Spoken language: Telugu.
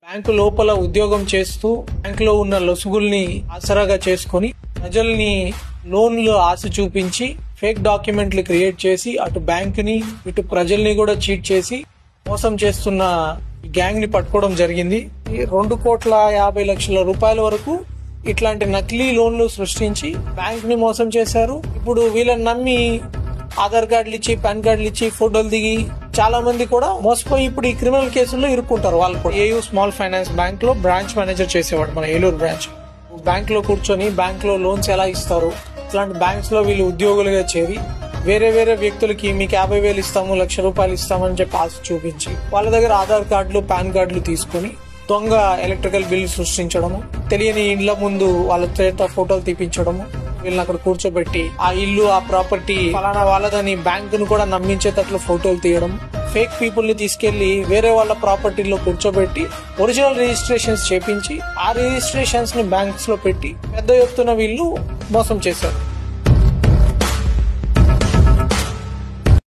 బ్యాంకు లోపల ఉద్యోగం చేస్తూ బ్యాంకులో ఉన్న లొసుగుల్ని ఆసరాగా చేసుకుని ప్రజల్ని లోన్లు ఆశ చూపించి ఫేక్ డాక్యుమెంట్లు క్రియేట్ చేసి అటు బ్యాంకుని ఇటు ప్రజల్ని కూడా చీట్ చేసి మోసం చేస్తున్న గ్యాంగ్ ని పట్టుకోవడం జరిగింది. 2,50,00,000 రూపాయల వరకు ఇట్లాంటి నకిలీ లోన్లు సృష్టించి బ్యాంక్ ని మోసం చేశారు. ఇప్పుడు వీళ్ళని నమ్మి ఆధార్ కార్డులు ఇచ్చి, పాన్ కార్డులు ఇచ్చి, ఫోటోలు దిగి చాలా మంది కూడా మోసపోయి ఇప్పుడు ఈ క్రిమినల్ కేసుల్లో ఇరుక్కుంటారు. వాళ్ళు కూడా ఏయూ స్మాల్ ఫైనాన్స్ బ్యాంక్ లో బ్రాంచ్ మేనేజర్ చేసేవాడు, మన ఏలూరు బ్రాంచ్. బ్యాంక్ లో కూర్చొని బ్యాంక్ లో లోన్స్ ఎలా ఇస్తారు, ఇట్లాంటి బ్యాంక్స్ లో వీళ్ళు ఉద్యోగులుగా చేరి వేరే వ్యక్తులకి మీకు 50,000 ఇస్తాము, ₹1,00,000 ఇస్తామని చెప్పి ఆశ చూపించి వాళ్ళ దగ్గర ఆధార్ కార్డులు, పాన్ కార్డులు తీసుకుని దొంగ ఎలక్ట్రికల్ బిల్లు సృష్టించడము, తెలియని ఇండ్ల ముందు వాళ్ళ చేత ఫోటోలు తీపించడము, వీళ్ళని అక్కడ కూర్చోబెట్టి ఆ ఇల్లు, ఆ ప్రాపర్టీ ఫలానా వాళ్ళదని బ్యాంకును కూడా నమ్మించేటట్లు ఫోటోలు తీయడం, ఫేక్ పీపుల్ ని తీసుకెళ్లి వేరే వాళ్ళ ప్రాపర్టీలో కూర్చోబెట్టి ఒరిజినల్ రిజిస్ట్రేషన్స్ చేపించి ఆ రిజిస్ట్రేషన్స్ ని బ్యాంక్స్ లో పెట్టి పెద్ద ఎత్తున వీళ్ళు మోసం చేశారు.